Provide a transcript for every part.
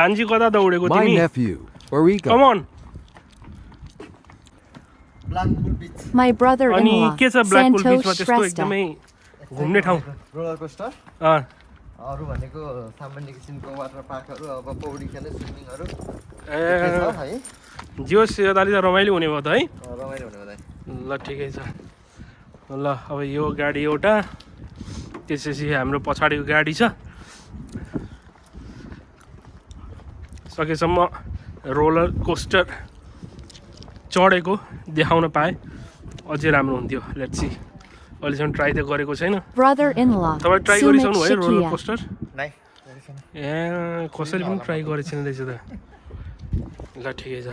भान्जी कता दौडेको My तिमी? nephew, where we Come go? on. My अनि brother-in-law, के छ ब्ल्याकपुल Santosh बिचमा त्यस्तो Shrestha. एकदमै घुम्ने ठाउँ? रोलर कोस्टर अँ अरू भनेको सामान्य किसिमको वाटर पार्कहरू अब पौडी खेल्ने स्विमिङहरू ए है जियोस् यो त अलि त रमाइलो हुने भयो त है? रमाइलो हुने बताए ल ठिकै छ। ल अब यो गाडी एउटा त्यसपछि हाम्रो पछाडिको गाडी छ। सकेसम्म रोलर कोस्टर चढेको देखाउन पाए अझै राम्रो हुन्थ्यो। लेट्स सी, अहिलेसम्म ट्राई त गरेको छैन। Brother-in-law, तपाईँ ट्राई Sumit गरिसक्नु भयो रोलर Shikia. कोस्टर? नाइ ए कसैले पनि ट्राई गरेको छैन रहेछ त। ल ठिकै छ।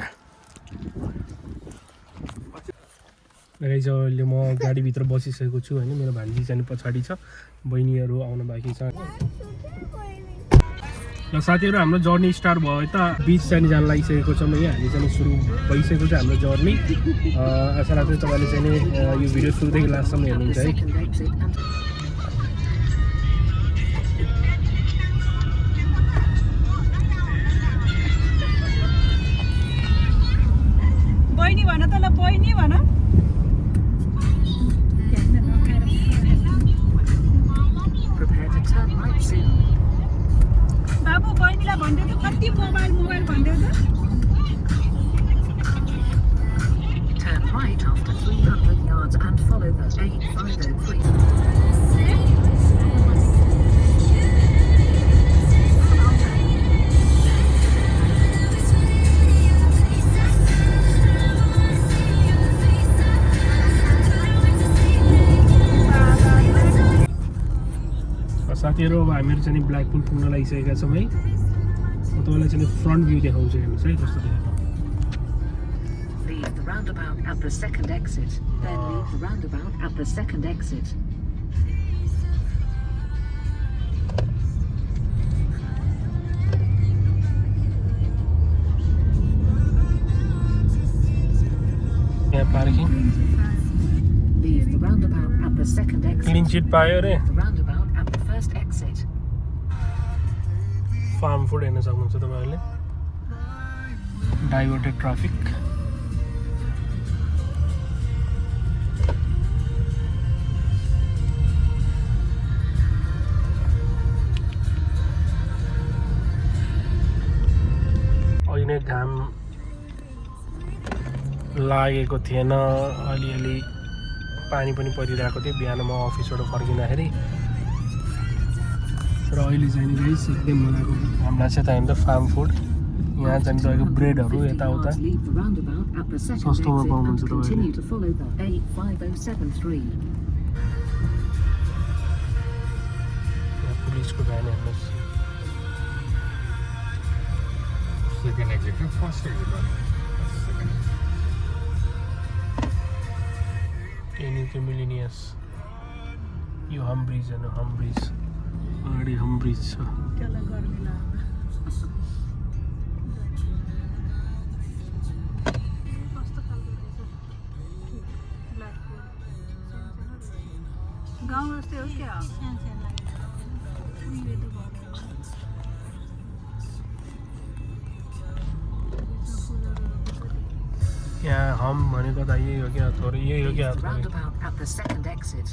रहेछ अहिले म गाडीभित्र बसिसकेको छु होइन। मेरो भान्जी चाहिँ पछाडि छ, बहिनीहरू आउनु बाँकी छ। र साथीहरू हाम्रो जर्नी स्टार्ट भयो यता बिच चाहिँ जान लागिसकेको छ। यहाँ हामी चाहिँ सुरु भइसकेको छ हाम्रो जर्नी। आशा लाग्छ तपाईँले चाहिँ यो भिडियो सुरुदेखि लास्टसम्म हेर्नुहुन्छ है। बहिनी भन त ल, बहिनी भन। बाबु बहिनीलाई भन्दै त कति मोबाइल भन्दै त। Turn right after 300 yards and follow the 8503. साथीहरू अब हामीहरू चाहिँ ब्ल्याकपुल पुग्न लागिसकेका छौँ है। म तपाईँलाई चाहिँ फ्रन्ट भ्यू देखाउँछु, हेर्नुहोस् है कस्तो देखाएको। Leave the roundabout at the second exit. Then leave the roundabout at the second exit. यहाँ parking Leave the roundabout at the second exit. Clean chit पायो अरे। The roundabout at the first exit. Farm food हेर्न सक्नुहुन्छ तपाईँहरूले। Diverted traffic. अहिले नै घाम लागेको थिएन, अलिअलि पानी पनि परिरहेको थियो बिहान म अफिसबाट फर्किँदाखेरि। र अहिले चाहिँ नि एकदम मजाको घाम लाग्छ त होइन। फार्म फुड यहाँ चाहिँ तपाईँको ब्रेडहरू यताउता Leave the roundabout at the second सस्तोमा exit पाउनुहुन्छ and तपाईँहरूले। continue to follow the 85073. यहाँ पुलिसको भ्यान हेर्नुहोस्। Second exit, first exit. Anything millennials. यो हम्ब्रिज हेर्नु, हम्ब्रिज अगाडि हम्ब्रिज छ। त्यसलाई गर्मी लाग्छ। कस्तो खालको रहेछ ब्ल्याकपुल। गाउँ जस्तै हो क्या? यहाँ हम भनेको त यही हो क्या, थोरै यही हो क्या। Roundabout at the second exit.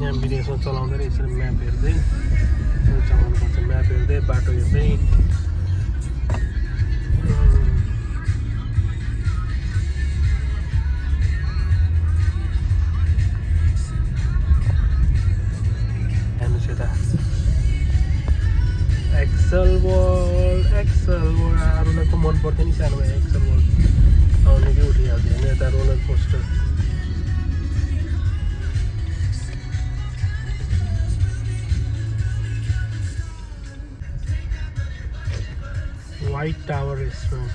यहाँ विदेशमा चलाउँदै यसरी म्याप हेर्दै चलाउनुपर्छ। म्याप हेर्दै बाटो हेर्दै। हेर्नुहोस् यता एक्सल वर्ल्ड, एक्सल वर्ल्ड। अरूलाई त मन पर्थ्यो नि सानो भए एक्सल वर्ल्ड आउने कि उठिहाल्थ्यो होइन। यता roller coaster. White Tower Restaurant.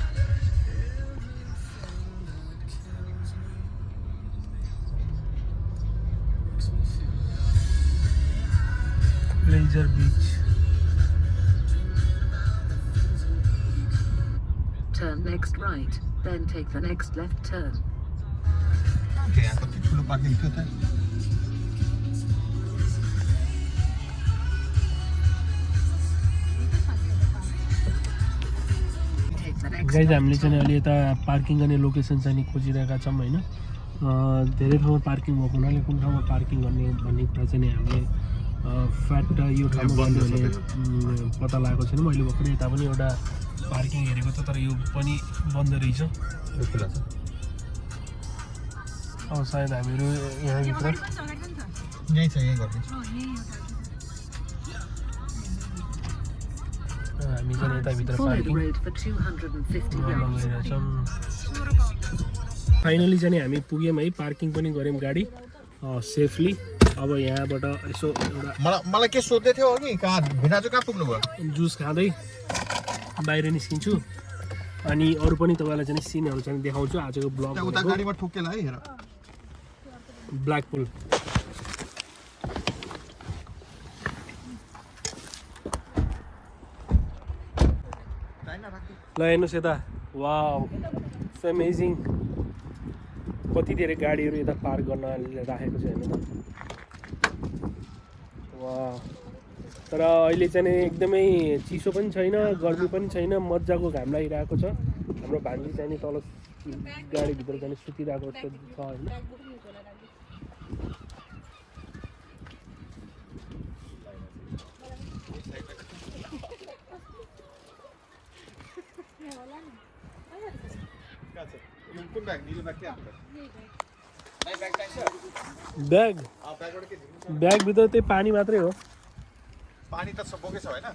Pleasure Beach. Turn next right, then take the next left turn. यहाँ कति ठुलो पार्किङ थियो त? गाइज हामीले चाहिँ अहिले यता पार्किङ गर्ने लोकेसन चाहिँ नि खोजिरहेका छौँ होइन। धेरै ठाउँमा पार्किङ भएको हुनाले कुन ठाउँमा पार्किङ गर्ने भन्ने कुरा चाहिँ नि हामीले फ्याक्ट यो ठाउँमा गर्ने भने पत्ता लागेको छैन। मैले भर्खरै यता पनि एउटा पार्किङ हेरेको छ तर यो पनि बन्द रहेछ। अब सायद हामीहरू यहाँभित्र यहीँ छ, यहीँ गरिदिन्छु। हामी चाहिँ यताभित्र Follow the parking road for 250 yards. लगाइरहेछौँ। फाइनली चाहिँ हामी पुग्यौँ है, पार्किङ पनि गऱ्यौँ गाडी सेफली। अब यहाँबाट यसो एउटा मलाई के सोध्दै थियो अघि, कहाँ भिनाजु कहाँ पुग्नु भयो? जुस खाँदै बाहिर निस्किन्छु अनि अरू पनि तपाईँलाई चाहिँ सिनहरू चाहिँ देखाउँछु आजको उता ब्लग। गाडीमा ठोकेला है, हेर। ब्ल्याक पुल ल हेर्नुहोस् यता, वाउ सो अमेजिङ। कति धेरै गाडीहरू यता पार्क गर्न राखेको छ हेर्नु त, वाउ। तर अहिले चाहिँ एकदमै चिसो पनि छैन, गर्मी पनि छैन, मजाको घाम लागिरहेको छ। हाम्रो भान्जी चाहिँ नि तल गाडीभित्र चाहिँ सुतिरहेको जस्तो छ होइन। ब्यागभित्र त्यही पानी मात्रै हो। पानी त सब बोकेछ होइन?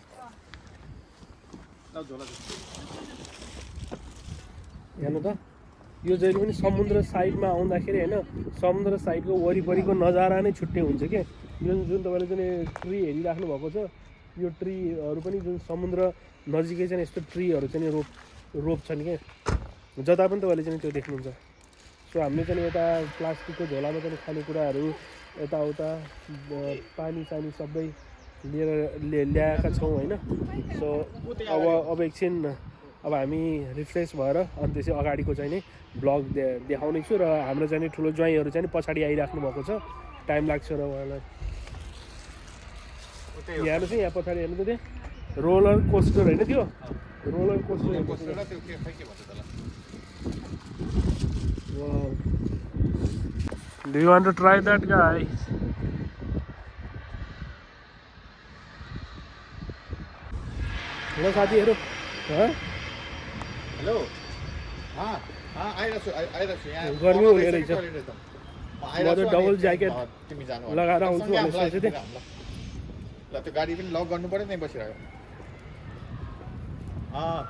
हेर्नु त, यो जहिले पनि समुद्र साइडमा आउँदाखेरि होइन, समुद्र साइडको वरिपरिको नजारा नै छुट्टै हुन्छ क्या। जुन तपाईँले चाहिँ ट्री हेरिराख्नु भएको छ, यो ट्रीहरू पनि जुन समुद्र नजिकै चाहिँ यस्तो ट्रीहरू चाहिँ रोप्छन् क्या, जता पनि तपाईँले चाहिँ त्यो देख्नुहुन्छ। सो हामीले चाहिँ यता प्लास्टिकको झोलामा चाहिँ खानेकुराहरू यताउता पानी सानी सबै ल्याएका छौँ होइन। सो अब एकछिन अब हामी रिफ्रेस भएर अनि त्यसै अगाडिको चाहिँ नि ब्लग देखाउने छु। र हाम्रो चाहिँ ठुलो ज्वाइँहरू चाहिँ पछाडि आइराख्नु भएको छ, टाइम लाग्छ र उहाँलाई। हेर्नु चाहिँ यहाँ पछाडि हेर्नु त, त्यहाँ रोलर कोस्टर होइन, त्यो roller coaster. Do you want to try that, guys? Hello साथीहरू, हेलो। आइरहेको छु यहाँ। गर्मी हुने रहेछ। म त डबल ज्याकेट तिमी जानु लगाएर आउँछु भनेर सोचेको थिएँ। ल त्यो गाडी पनि लक गर्नु पऱ्यो, त्यहीँ बसिरहेको।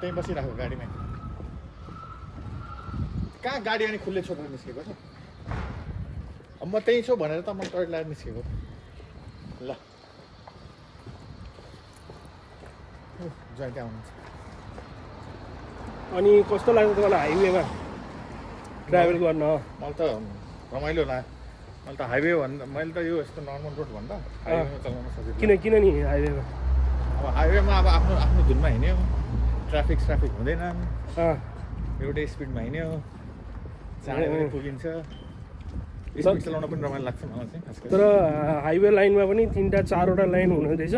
त्यहीँ बसिरहेको गाडीमै। कहाँ गाडी अनि खुल्ले छोडेर निस्केको छ? अब म त्यहीँ छु भनेर त म टोइलेट ल्याएर निस्केको। ल जहिले आउनुहुन्छ। अनि कस्तो लाग्छ तपाईँलाई हाइवेमा ट्राभल गर्न? मलाई त रमाइलो लाग्यो। मैले त हाइवे भन्दा, मैले त यो यस्तो नर्मल रोड भन्दा हाइवेमा चलाउन सकिन्छ। किन नि हाइवेमा? अब हाइवेमा अब आफ्नो आफ्नो धुनमा हिँड्यो, ट्राफिक हुँदैन, एउटै स्पिडमा हिँड्यो, चाँडै पनि पुगिन्छ। स्पिड चलाउन पनि रमाइलो लाग्छ मलाई चाहिँ खास गरी। तर हाइवे लाइनमा पनि 3-4वटा लाइन हुँदो रहेछ।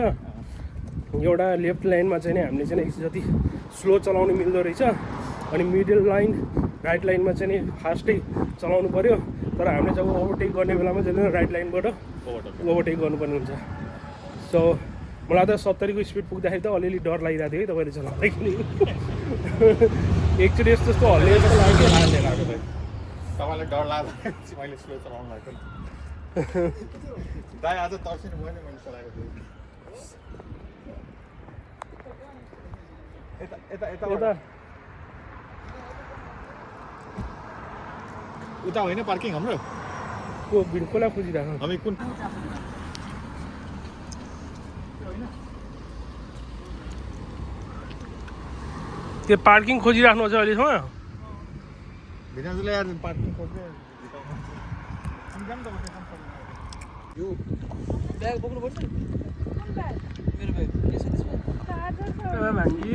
एउटा लेफ्ट लाइनमा चाहिँ हामीले चाहिँ जति स्लो चलाउनु मिल्दो रहेछ, अनि मिडल लाइन राइट लाइनमा चाहिँ फास्टै चलाउनु पऱ्यो। तर हामीले जब ओभरटेक गर्ने बेलामा चाहिँ राइट लाइनबाट ओभरटेक गर्नुपर्ने हुन्छ। सो मलाई त 70 को स्पिड पुग्दाखेरि त अलिअलि डर लागिरहेको थियो है तपाईँले चलाउँदाखेरि। एकचोटि यस्तो हल्ले जस्तो लाग्यो। तपाईँलाई डर लाग्दाखेरि मैले स्लो चलाउनु भएको नि। दाइ आज तर्सिनु भयो नि, मैले चलाएको थिएँ। उता होइन पार्किङ हाम्रो को बिल्कुल खोजिरहेको। हामी कुन त्यो पार्किङ खोजिराख्नु छ अहिलेसम्म? भिनाजुले यार पार्किङ खोज्दै यो ब्याग बोक्नुपर्छ। मेरो ब्याग के छ त्यसमा? भान्जी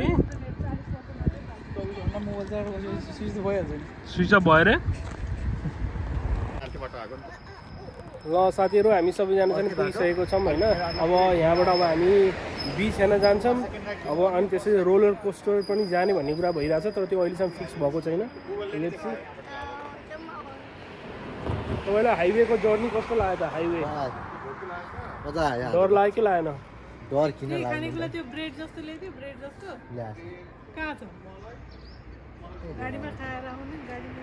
मोबाइल चार्ज स्विच त भइहाल्छ नि। स्विच अफ भयो रे? अर्को बाटो आएको नि त। ल साथीहरू हामी सबैजना चाहिँ पुगिसकेको छौँ होइन। अब यहाँबाट अब हामी बिच हेर्न जान्छौँ अब, अनि त्यसपछि रोलर कोस्टर पनि जाने भन्ने कुरा भइरहेछ, तर त्यो अहिलेसम्म फिक्स भएको छैन। तपाईँलाई हाइवेको जर्नी कस्तो लाग्यो त? हाइवे मजा आयो। डर लाग्यो कि लागेन? डर किन लाग्यो? खानेकुरा त्यो ब्रेड जस्तो ल्याइदियो, ब्रेड जस्तो कहाँ छ? गाडीमा खाएर आउने, गाडीमा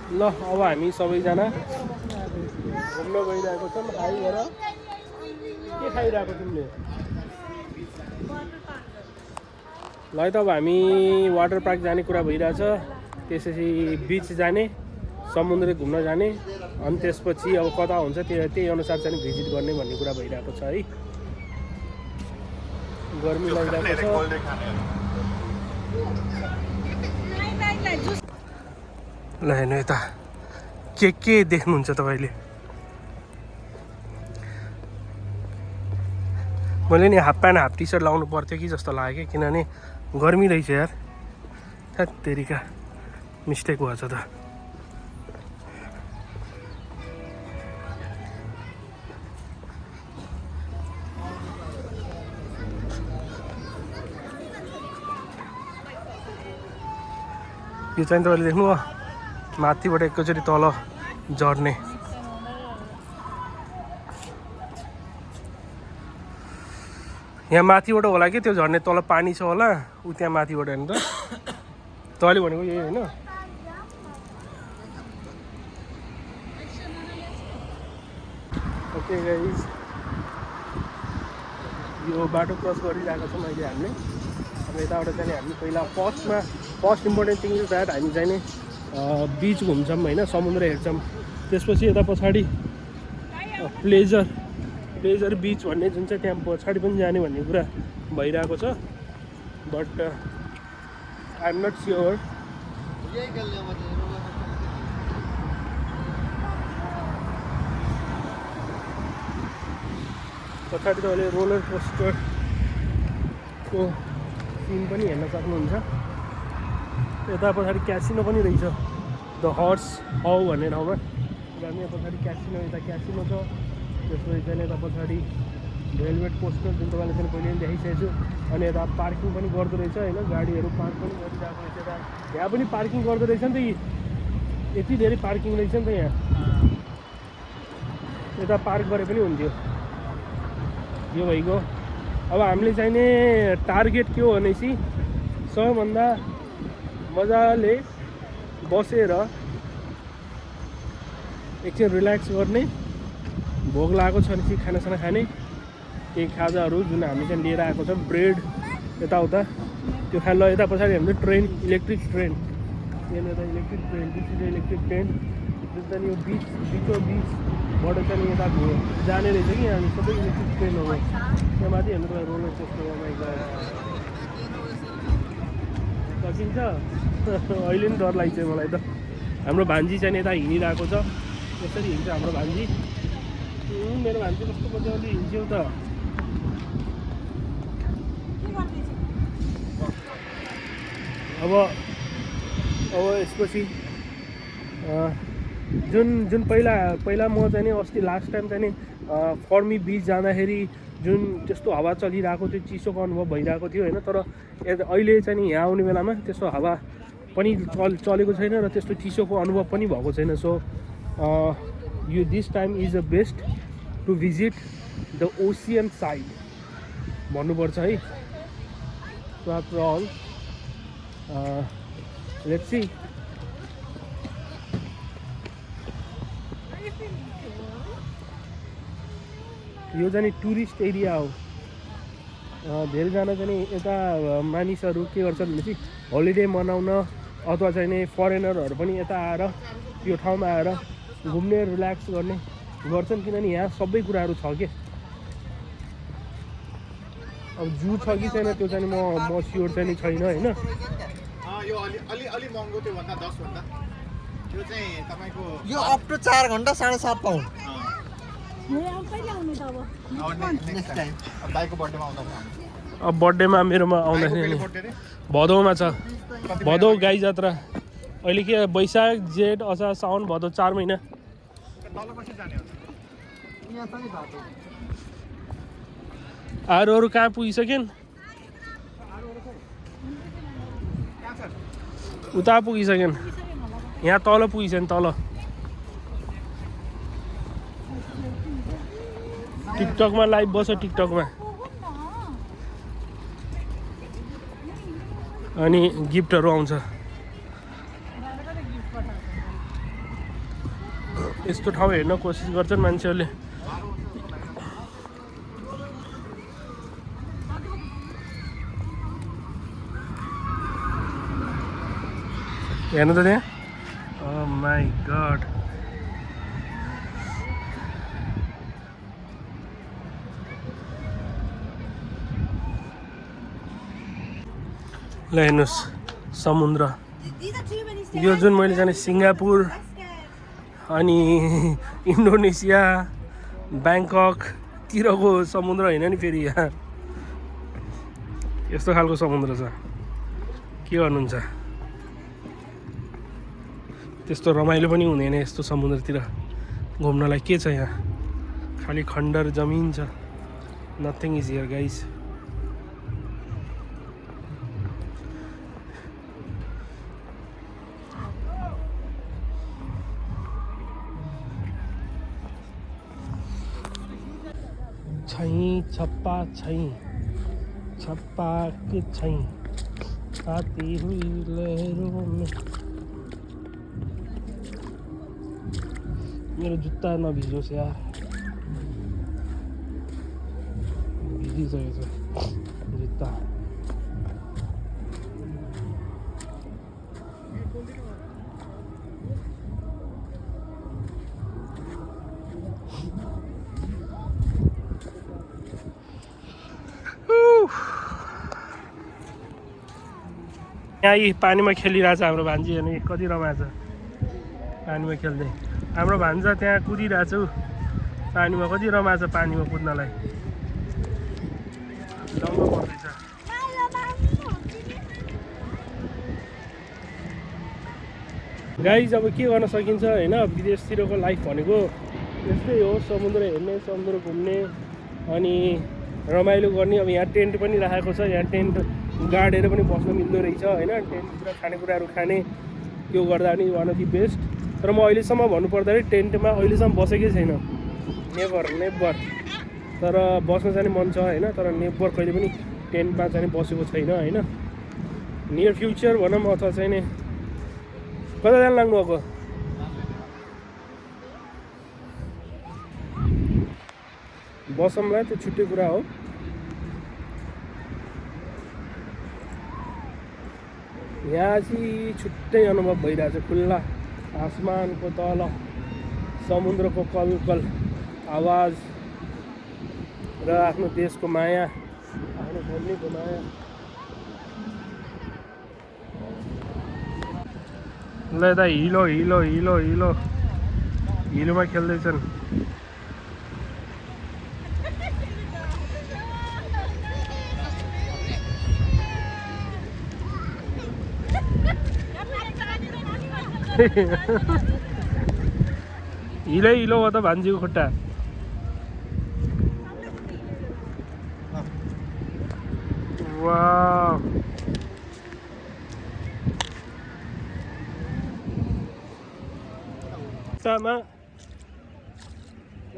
ल अब हामी सबैजना घुम्न गइरहेको छौँ। हाई हेर, के खाइरहेको तिमीले? ल है त अब हामी वाटर पार्क जाने कुरा भइरहेछ, त्यसपछि बिच जाने, समुद्र घुम्न जाने, अनि त्यसपछि अब कता हुन्छ त्यही अनुसार चाहिँ भिजिट गर्ने भन्ने कुरा भइरहेको छ है। गर्मी लागिरहेको छ। ल हेर्नु यता के देख्नुहुन्छ तपाईँले? मैले नि half pant half T shirt लाउनु पर्थ्यो कि जस्तो लाग्यो कि, किनभने गर्मी रहेछ यार। तेरिका मिस्टेक भएछ त। यो चाहिँ तपाईँले देख्नु हो, माथिबाट एकैचोटि तल झर्ने। यहाँ माथिबाट होला कि त्यो झर्ने, तल पानी छ होला ऊ त्यहाँ माथिबाट हेर्नु त। तैँले भनेको यही होइन? ओके गाइज, यो बाटो क्रस गरिरहेको छौँ अहिले हामीले। अब यताबाट चाहिँ हामी पहिला first important thing is that हामी चाहिँ नि बिच घुम्छौँ होइन, समुद्र हेर्छौँ। त्यसपछि यता पछाडि प्लेजर बिच भन्ने जुन चाहिँ त्यहाँ पछाडि पनि जाने भन्ने कुरा भइरहेको छ, but I am not sure. पछाडि तपाईँले रोलर कोस्टरको सिन पनि हेर्न सक्नुहुन्छ। यता पछाडि क्यासिनो पनि रहेछ, द हर्स हाउ भन्ने ठाउँमा। हामी यहाँ पछाडि क्यासिनो, यता क्यासिनो छ। त्यसपछि चाहिँ यता पछाडि रेलवे पोस्टर जुन तपाईँले चाहिँ पहिले पनि देखाइसकेको छु। अनि यता पार्किङ पनि गर्दो रहेछ होइन, गाडीहरू पार्क पनि गरिरहेको रहेछ। यता यहाँ पनि पार्किङ गर्दो रहेछ नि त, यति धेरै पार्किङ रहेछ नि त यहाँ। यता पार्क गरे पनि हुन्थ्यो यो भइगयो। अब हामीले चाहिने टार्गेट के हो भनेपछि सबभन्दा मजाले बसेर एकछिन रिल्याक्स गर्ने, भोक लागेको छ भनेपछि खानासाना खाने, केही खाजाहरू जुन हामी चाहिँ लिएर आएको छौँ, ब्रेड यताउता त्यो खान। ल यता पछाडि हामीले ट्रेन, इलेक्ट्रिक ट्रेन, यता electric train, this is electric train जुन चाहिँ यो बिचबाट चाहिँ यता जाने रहेछ कि हामी सबै इलेक्ट्रिक ट्रेन हो। त्यहाँ माथि हेर्नु तपाईँ रोलर कोस्टरमा सकिन्छ। अहिले पनि डर लाग्छ मलाई त। हाम्रो भान्जी चाहिँ यता हिँडिरहेको छ, यसरी हिँड्छ हाम्रो भान्जी। मेरो भान्जी कस्तो मजाले हिँड्छौ त। अब यसपछि जुन पहिला म चाहिँ नि अस्ति लास्ट टाइम चाहिँ नि फर्मी बिच जाँदाखेरि जुन त्यस्तो हावा चलिरहेको थियो, चिसोको अनुभव भइरहेको थियो होइन। तर अहिले चाहिँ नि यहाँ आउने बेलामा त्यस्तो हावा पनि चलेको छैन र त्यस्तो चिसोको अनुभव पनि भएको छैन। सो यो this time is the best to visit the ocean side भन्नुपर्छ है। So after all let's see. यो चाहिँ टुरिस्ट एरिया हो। धेरैजना चाहिँ यता मानिसहरू के गर्छन् भनेपछि होलिडे मनाउन अथवा चाहिँ नि फरेनरहरू पनि यता आएर यो ठाउँमा आएर घुम्ने, रिल्याक्स गर्ने गर्छन्, किनभने यहाँ सबै कुराहरू छ के। अब जू छ कि छैन त्यो चाहिँ म स्योर चाहिँ छैन होइन। यो अलि महँगो त्यो भन्दा 10 भन्दा त्यो चाहिँ तपाईको यो अप टु 4 घण्टा 7.5 पाउन्ड। नेक्स्ट टाइम बाइकको बर्थडेमा आउँदा अब बर्थडेमा मेरोमा आउँदाखेरि नि भदौमा छ भदौ गाई जात्रा अहिले के वैशाख जेठ असार साउन भदौ 4 महिना अरू कहाँ पुगिसकेन् उता पुगिसकेन् यहाँ तल पुगिसकेन् तल टिकटकमा लाइभ बस्छ टिकटकमा अनि गिफ्टहरू आउँछ यस्तो ठाउँ हेर्न कोसिस गर्छन् मान्छेहरूले हेर्नु त त्यहाँ ओ माई गड ल हेर्नुहोस् समुद्र यो जुन मैले जाने सिङ्गापुर अनि इन्डोनेसिया ब्याङ्ककतिरको समुद्र होइन नि फेरि यहाँ यस्तो खालको समुद्र छ के गर्नुहुन्छ त्यस्तो रमाइलो पनि हुँदैन यस्तो समुद्रतिर घुम्नलाई के छ यहाँ खालि खण्डर जमिन छ नथिङ इज हियर गाइस छैँ छप्पा छैँ छप्पा के छैँ आती हुई लहरों में मेरो जुत्ता नभिजोस् यार भिजिसकेको छ जुत्ता यहाँ यी पानीमा खेलिरहेछ हाम्रो भान्जी हेर्नु कति रमाएको छ पानीमा खेल्दै हाम्रो भान्जा त्यहाँ कुदिरहेछ पानीमा कति रमाएको छ पानीमा कुद्नलाई दङ्ग पर्दैछ गाइज अब के गर्न सकिन्छ होइन विदेशतिरको लाइफ भनेको यस्तै हो समुद्र हेर्ने समुद्र घुम्ने अनि रमाइलो गर्ने अब यहाँ टेन्ट पनि राखेको छ यहाँ टेन्ट गाडेर पनि बस्न मिल्दो रहेछ होइन टेन्टभित्र खानेकुराहरू खाने त्यो गर्दा पनि वान अफ दि बेस्ट तर म अहिलेसम्म भन्नुपर्दाखेरि टेन्टमा अहिलेसम्म बसेकै छैन नेभर तर बस्न जाने मन छ होइन तर नेभर कहिले पनि टेन्टमा चाहिँ बसेको छैन होइन नियर फ्युचर भनौँ अथवा चाहिँ नि कता जान लाग्नु भएको बसौँला त्यो छुट्टै कुरा हो यहाँ चाहिँ छुट्टै अनुभव भइरहेछ खुल्ला आसमानको तल समुद्रको कलकल आवाज र आफ्नो देशको माया आफ्नो भूमिको माया ल यता हिलो हिलो हिलो हिलो हिलोमा खेल्दैछन् हिलै हिलो हो त भान्जीको खुट्टा वाह खुट्टामा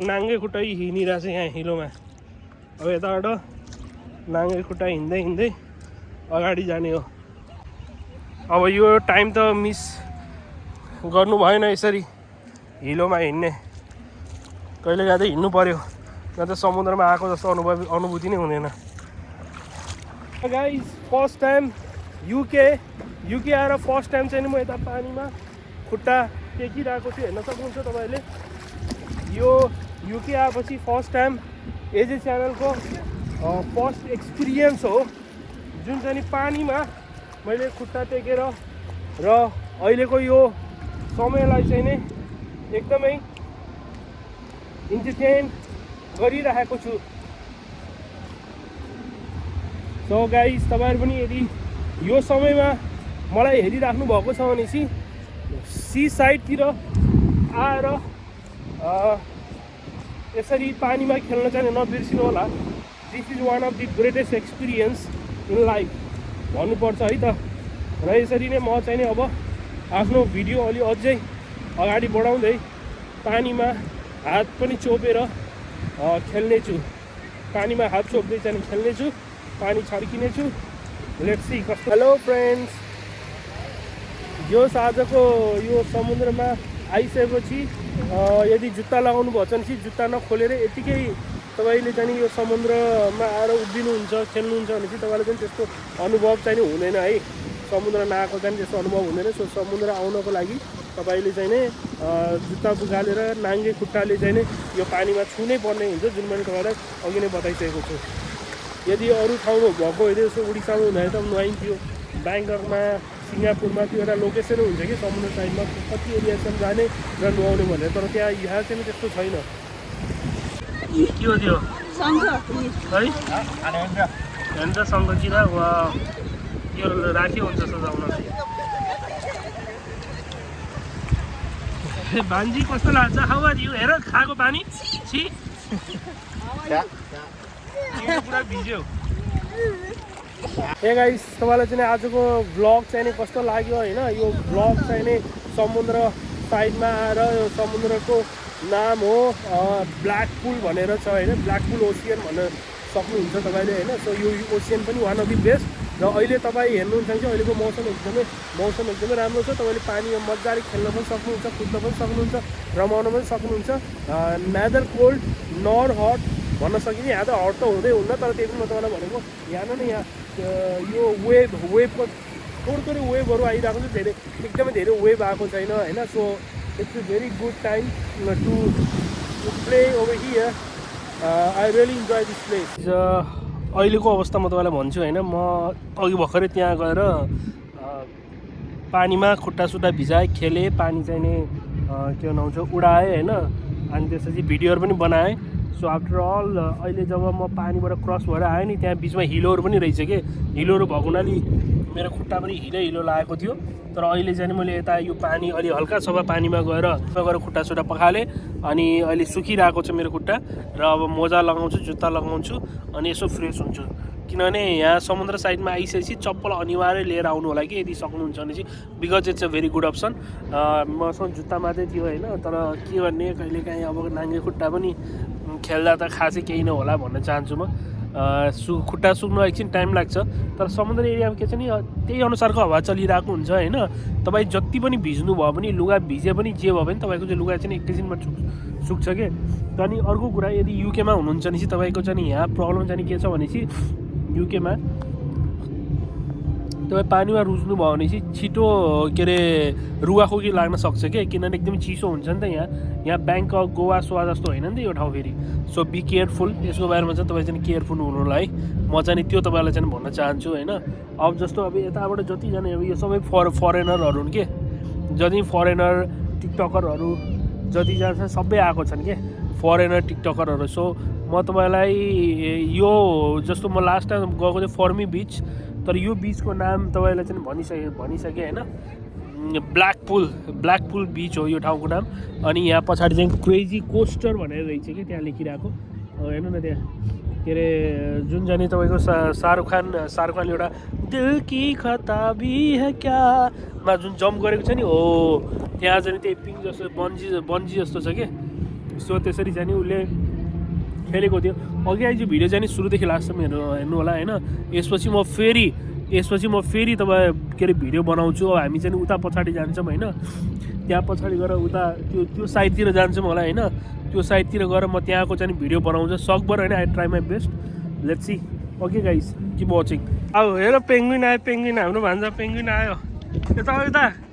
नाङ्गे खुट्टा हिँडिरहेछ यहाँ हिलोमा अब यताबाट नाङ्गे खुट्टा हिँड्दै हिँड्दै अगाडि जाने हो अब यो टाइम त मिस गर्नु भएन यसरी हिलोमा हिँड्ने कहिले काहीँ हिँड्नु पर्यो न त समुद्रमा आएको जस्तो अनुभूति नै हुँदैन गाइस फर्स्ट टाइम युके आएर फर्स्ट टाइम चाहिँ म यता पानीमा खुट्टा टेकिरहेको छु हेर्न सक्नुहुन्छ तपाईँहरूले यो युके आएपछि फर्स्ट टाइम एजे च्यानलको फर्स्ट एक्सपिरियन्स हो जुन चाहिँ पानीमा मैले खुट्टा टेकेर र अहिलेको यो समयलाई चाहिँ नै एकदमै इन्टरटेन गरिरहेको छु सो गाइस तपाईँहरू पनि यदि यो समयमा मलाई हेरिराख्नु भएको छ भने चाहिँ सी साइडतिर आएर यसरी पानीमा खेल्न चाहिँ नबिर्सिनु होला। This is one of the greatest experience in life भन्नुपर्छ है त। र यसरी नै म चाहिँ अब आफ्नो भिडियो अलि अझै अगाडि बढाउँदै पानीमा हात पनि चोपेर खेल्नेछु, पानीमा हात चोप्दै चाहिँ खेल्नेछु, पानी छर्किनेछु। लेट्स सी कस्तो। हेलो फ्रेन्ड्स, यो आजको यो समुद्रमा आइसकेपछि यदि जुत्ता लगाउनु भएको छ भने चाहिँ जुत्ता नखोलेर यतिकै तपाईँले चाहिँ यो समुद्रमा आएर उभिनुहुन्छ खेल्नुहुन्छ भने चाहिँ तपाईँलाई चाहिँ त्यस्तो अनुभव चाहिँ हुँदैन है। समुद्र नआएको चाहिँ त्यस्तो अनुभव हुँदैन। सो समुद्र आउनको लागि तपाईँले चाहिँ नै जुत्ता बुगालेर नाङ्गे खुट्टाले चाहिँ नै यो पानीमा छुनै पर्ने हुन्छ, जुन मैले तपाईँलाई अघि नै बताइसकेको छु। यदि अरू ठाउँमा भएको होइन, जस्तो उडिसामा हुँदाखेरि त नुहाइन्थ्यो, ब्याङ्ककमा सिङ्गापुरमा त्यो एउटा लोकेसनै हुन्छ कि समुद्र साइडमा कति एरियासम्म जाने र नुहाउने भनेर, तर त्यहाँ यहाँ चाहिँ त्यस्तो छैन। के हो त्यो है हेर्छ सङ्गतिर वा यो राखी हुन्छ सजाउन। भान्जी कस्तो लाग्छ? How are you? हेर खाएको पानी छि पुरा भिज्यो। ए गाइस, तपाईँलाई चाहिँ आजको भ्लग चाहिँ नि कस्तो लाग्यो होइन? यो भ्लग चाहिँ नि समुद्र साइडमा आएर यो समुद्रको नाम हो ब्ल्याक पुल भनेर छ होइन, ब्ल्याक पुल ओसियन भन्न सक्नुहुन्छ तपाईँले होइन। सो यो ओसियन पनि वान अफ दि बेस्ट। र अहिले तपाईँ हेर्नुहुन्छ भने चाहिँ अहिलेको मौसम एकदमै राम्रो छ। तपाईँले पानीमा मजाले खेल्न पनि सक्नुहुन्छ, कुद्न पनि सक्नुहुन्छ, रमाउन पनि सक्नुहुन्छ। नेदर कोल्ड नर हट भन्न सकिने। यहाँ त हट त हुँदै हुन्न, तर त्यही पनि म तपाईँलाई भनेको यहाँ न यहाँ यो वेभको थोरै वेभहरू आइरहेको छ, एकदमै धेरै वेभ आएको छैन होइन। So it's a very good time to play over here. I really enjoy this place. अहिलेको अवस्था म तपाईँलाई भन्छु होइन, म अघि भर्खरै त्यहाँ गएर पानीमा खुट्टा सुट्टा भिजाएँ, खेलेँ, पानी चाहिँ नि के भन्छ उडाएँ होइन, अनि त्यसपछि भिडियोहरू पनि बनाएँ। सो आफ्टर अल अहिले जब म पानीबाट क्रस भएर आएँ नि, त्यहाँ बिचमा हिलोहरू पनि रहेछ कि, हिलोहरू भएको हुनाले मेरो खुट्टा पनि हिलो लागेको थियो। तर अहिले चाहिँ मैले यता यो पानी अलि हल्का सफा पानीमा गएर खुट्टा सुट्टा पखालेँ, अनि अहिले सुकिरहेको छ मेरो खुट्टा। र अब मोजा लगाउँछु, जुत्ता लगाउँछु, अनि यसो फ्रेस हुन्छु। किनभने यहाँ समुद्र साइडमा आइसकेपछि चप्पल अनिवार्य लिएर आउनु होला कि यदि सक्नुहुन्छ भने चाहिँ, because it's a very good option. मसँग जुत्ता मात्रै थियो होइन, तर के गर्ने कहिलेकाहीँ अब नाङ्गे खुट्टा पनि खेल्दा त खासै केही नहोला भन्न चाहन्छु म। खुट्टा सुक्नु एकछिन टाइम लाग्छ, तर समुद्र एरियामा के छ नि त्यही अनुसारको हावा चलिरहेको हुन्छ होइन। तपाईँ जति पनि भिज्नु भयो भने, लुगा भिजे पनि जे भयो भने तपाईँको चाहिँ लुगा चाहिँ एकैछिनमा सुक्छ कि। अनि अर्को कुरा, यदि युकेमा हुनुहुन्छ भने चाहिँ तपाईँको चाहिँ यहाँ प्रब्लम चाहिँ के छ भने चाहिँ युकेमा तपाईँ पानीमा रुच्नु भयो भने चाहिँ छिटो के अरे रुगाखोकी लाग्न सक्छ कि, किनभने एकदमै चिसो हुन्छ नि त यहाँ ब्याङ्कक गोवा सोवा जस्तो होइन नि त यो ठाउँ फेरि। सो बी केयरफुल, यसको बारेमा चाहिँ तपाईँ चाहिँ केयरफुल हुनु होला है। म चाहिँ त्यो तपाईँलाई चाहिँ भन्न चाहन्छु होइन। अब जस्तो अब यताबाट जतिजना अब यो सबै फरेनरहरू हुन् कि, जति फरेनर टिकटकरहरू जतिजना छ सबै आएको छन् कि फरेनर टिकटकरहरू। सो म तपाईँलाई यो जस्तो म लास्ट टाइम गएको थिएँ फर्मी बिच, तर यो बिचको नाम तपाईँलाई चाहिँ भनिसकेँ होइन, ब्ल्याक पुल बिच हो यो ठाउँको नाम। अनि यहाँ पछाडि चाहिँ क्रेजी कोस्टर भनेर रहेछ कि त्यहाँ लेखिरहेको हेर्नु न, त्यहाँ के अरे जुन जाने तपाईँको शाहरुख खान एउटा दिल की खता भी है क्या मा जुन जम्प गरेको छ नि हो, त्यहाँ चाहिँ त्यही पिङ जस्तो बन्जी जस्तो छ कि। सो त्यसरी चाहिँ उसले खेलेको थियो। अघि आइज भिडियो चाहिँ सुरुदेखि लास्टसम्म हेर्नु होला होइन। यसपछि म फेरि तपाईँ के अरे भिडियो बनाउँछु। अब हामी चाहिँ उता पछाडि जान्छौँ होइन, त्यहाँ पछाडि गएर उता त्यो साइडतिर जान्छौँ होला होइन। त्यो साइडतिर गएर म त्यहाँको चाहिँ भिडियो बनाउँछु सकभर होइन। I try my best, let's see. Okay guys, keep watching. अब हेर पेङ्गुइन आयो, हाम्रो भान्जा पेङ्गुइन आयो। यता